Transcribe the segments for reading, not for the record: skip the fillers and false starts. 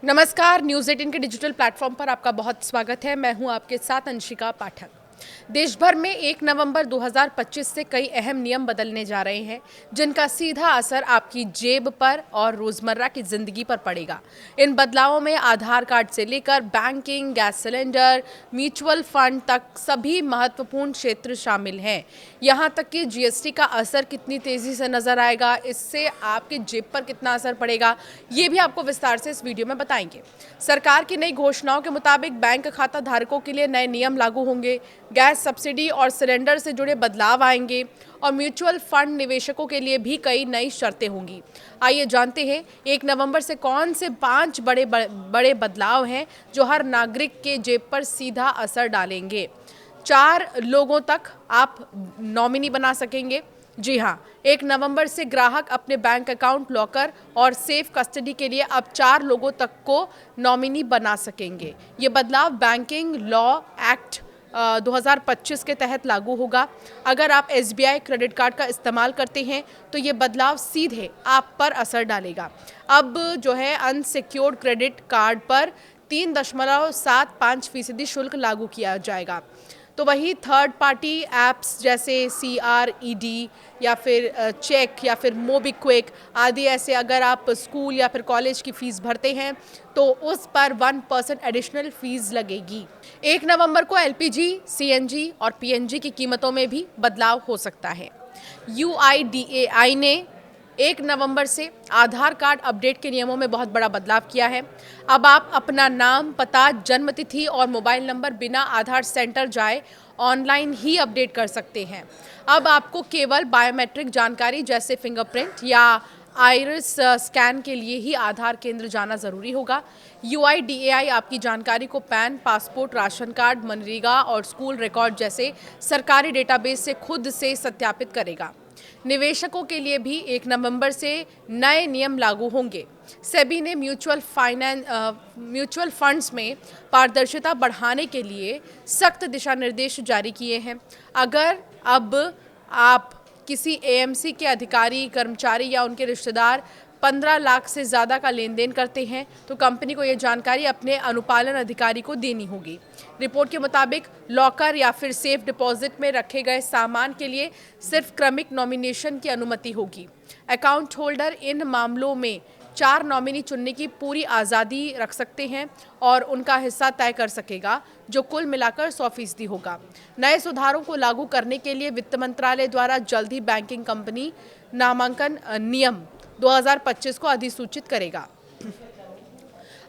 नमस्कार, न्यूज़ 18 के digital platform पर आपका बहुत स्वागत है। मैं हूं आपके साथ अंशिका पाठक। देश भर में 1 नवंबर 2025 से कई अहम नियम बदलने जा रहे हैं, जिनका सीधा असर आपकी जेब पर और रोजमर्रा की जिंदगी पर पड़ेगा। इन बदलावों में आधार कार्ड से लेकर banking, gas cylinder, mutual fund तक सभी महत्वपूर्ण क्षेत्र शामिल हैं। यहां तक कि जीएसटी का असर कितनी तेजी से नजर आएगा, इससे आपके जेब पर कितना असर पड़ेगा, ये भी आपको विस्तार से इस वीडियो में बताएंगे। सरकार की नई घोषणाओं के मुताबिक बैंक खाता धारकों के लिए नए नियम लागू होंगे, गैस सब्सिडी और सिलेंडर से जुड़े बदलाव आएंगे और म्यूचुअल फंड निवेशकों के लिए भी कई नई शर्तें होंगी। आइए जानते हैं 1 नवंबर से कौन से 5 बड़े बदलाव हैं जो हर नागरिक के जेब पर सीधा असर डालेंगे। 4 लोगों तक आप नॉमिनी बना सकेंगे। जी हाँ, 1 नवंबर से ग्राहक अपने बैंक अकाउंट, लॉकर और सेफ कस्टडी के लिए अब 4 लोगों तक को नॉमिनी बना सकेंगे। ये बदलाव बैंकिंग लॉ एक्ट 2025 के तहत लागू होगा। अगर आप एसबीआई क्रेडिट कार्ड का इस्तेमाल करते हैं तो ये बदलाव सीधे आप पर असर डालेगा। अब जो है अनसिक्योर्ड क्रेडिट कार्ड पर 3.75% शुल्क लागू किया जाएगा। तो वही थर्ड पार्टी ऐप्स जैसे CRED या फिर चेक या फिर मोबीक्विक आदि, ऐसे अगर आप स्कूल या फिर कॉलेज की फ़ीस भरते हैं तो उस पर 1% एडिशनल फ़ीस लगेगी। 1 नवंबर को LPG, CNG और PNG की कीमतों में भी बदलाव हो सकता है। UIDAI ने 1 नवंबर से आधार कार्ड अपडेट के नियमों में बहुत बड़ा बदलाव किया है। अब आप अपना नाम, पता, जन्मतिथि और मोबाइल नंबर बिना आधार सेंटर जाए ऑनलाइन ही अपडेट कर सकते हैं। अब आपको केवल बायोमेट्रिक जानकारी जैसे फिंगरप्रिंट या आइरिस स्कैन के लिए ही आधार केंद्र जाना ज़रूरी होगा। UIDAI आपकी जानकारी को pan, passport, ration card, MNREGA और स्कूल रिकॉर्ड जैसे सरकारी डेटाबेस से खुद से सत्यापित करेगा। निवेशकों के लिए भी 1 नवंबर से नए नियम लागू होंगे। सेबी ने म्यूचुअल फंड्स में पारदर्शिता बढ़ाने के लिए सख्त दिशा निर्देश जारी किए हैं। अगर अब आप किसी AMC के अधिकारी, कर्मचारी या उनके रिश्तेदार 15 लाख से ज़्यादा का लेन देन करते हैं तो कंपनी को ये जानकारी अपने अनुपालन अधिकारी को देनी होगी। रिपोर्ट के मुताबिक लॉकर या फिर सेफ डिपॉजिट में रखे गए सामान के लिए सिर्फ क्रमिक नॉमिनेशन की अनुमति होगी। अकाउंट होल्डर इन मामलों में 4 नॉमिनी चुनने की पूरी आज़ादी रख सकते हैं और उनका हिस्सा तय कर सकेगा, जो कुल मिलाकर 100% होगा। नए सुधारों को लागू करने के लिए वित्त मंत्रालय द्वारा जल्द ही बैंकिंग कंपनी नामांकन नियम 2025 को अधिसूचित करेगा।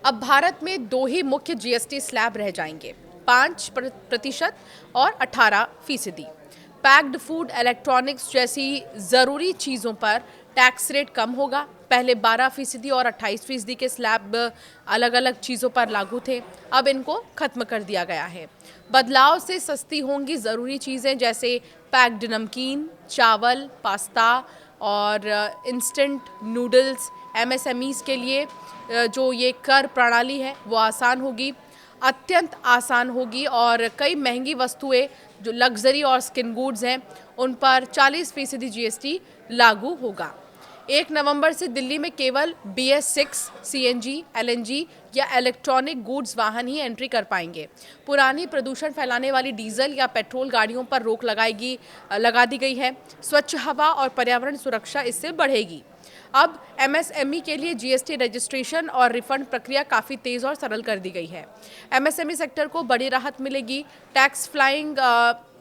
अब भारत में 2 ही मुख्य GST स्लैब रह जाएंगे, 5% और 18%। पैक्ड फूड, इलेक्ट्रॉनिक्स जैसी ज़रूरी चीज़ों पर टैक्स रेट कम होगा। पहले 12% और 28% के स्लैब अलग अलग चीज़ों पर लागू थे, अब इनको खत्म कर दिया गया है। बदलाव से सस्ती होंगी ज़रूरी चीज़ें जैसे पैक्ड नमकीन, चावल, पास्ता और इंस्टेंट नूडल्स। MSMEs के लिए जो ये कर प्रणाली है वो आसान होगी, अत्यंत आसान होगी और कई महंगी वस्तुएं जो लग्जरी और स्किन गुड्स हैं उन पर 40% GST लागू होगा। 1 नवंबर से दिल्ली में केवल BS6, CNG, LNG या इलेक्ट्रॉनिक गुड्स वाहन ही एंट्री कर पाएंगे। पुरानी प्रदूषण फैलाने वाली डीजल या पेट्रोल गाड़ियों पर रोक लगा दी गई है। स्वच्छ हवा और पर्यावरण सुरक्षा इससे बढ़ेगी। अब MSME के लिए GST रजिस्ट्रेशन और रिफंड प्रक्रिया काफ़ी तेज़ और सरल कर दी गई है। MSME सेक्टर को बड़ी राहत मिलेगी। टैक्स फ्लाइंग,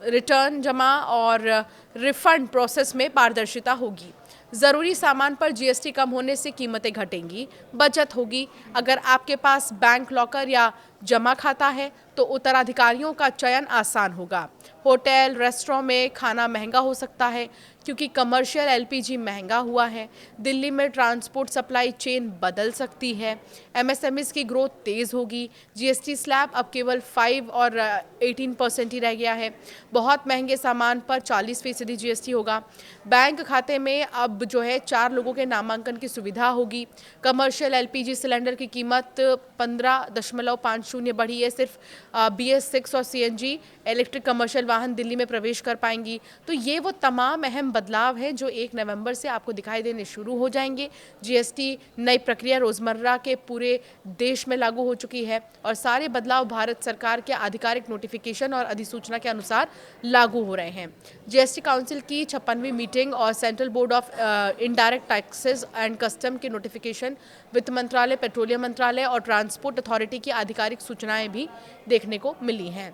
रिटर्न जमा और रिफंड प्रोसेस में पारदर्शिता होगी। ज़रूरी सामान पर GST कम होने से कीमतें घटेंगी, बचत होगी। अगर आपके पास बैंक लॉकर या जमा खाता है तो उत्तराधिकारियों का चयन आसान होगा। होटल, रेस्टोरेंट में खाना महंगा हो सकता है क्योंकि कमर्शियल LPG महंगा हुआ है। दिल्ली में ट्रांसपोर्ट सप्लाई चेन बदल सकती है। MSMEs की ग्रोथ तेज़ होगी। GST स्लैब अब केवल 5 और 18% ही रह गया है। बहुत महंगे सामान पर 40% GST होगा। बैंक खाते में अब जो है 4 लोगों के नामांकन की सुविधा होगी। कमर्शियल LPG सिलेंडर की कीमत 15.50 बढ़ी है। सिर्फ BS6 और CNG इलेक्ट्रिक कमर्शियल वाहन दिल्ली में प्रवेश कर पाएंगी। तो ये वो तमाम अहम बदलाव हैं जो 1 नवंबर से आपको दिखाई देने शुरू हो जाएंगे। जीएसटी नई प्रक्रिया रोज़मर्रा के पूरे देश में लागू हो चुकी है और सारे बदलाव भारत सरकार के आधिकारिक नोटिफिकेशन और अधिसूचना के अनुसार लागू हो रहे हैं। जीएसटी काउंसिल की 56वीं मीटिंग और central board of indirect taxes and custom के नोटिफिकेशन, वित्त मंत्रालय, पेट्रोलियम मंत्रालय और ट्रांसपोर्ट अथॉरिटी की आधिकारिक सूचनाएं भी देखने को मिली हैं।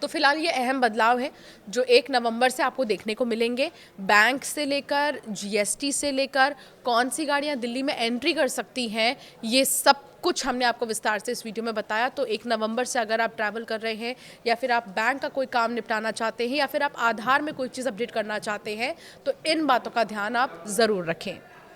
तो फिलहाल ये अहम बदलाव हैं जो 1 नवंबर से आपको देखने को मिलेंगे। बैंक से लेकर जीएसटी से लेकर कौन सी गाड़ियां दिल्ली में एंट्री कर सकती हैं, ये सब कुछ हमने आपको विस्तार से इस वीडियो में बताया। तो 1 नवंबर से अगर आप ट्रैवल कर रहे हैं या फिर आप बैंक का कोई काम निपटाना चाहते हैं या फिर आप आधार में कोई चीज़ अपडेट करना चाहते हैं तो इन बातों का ध्यान आप ज़रूर रखें।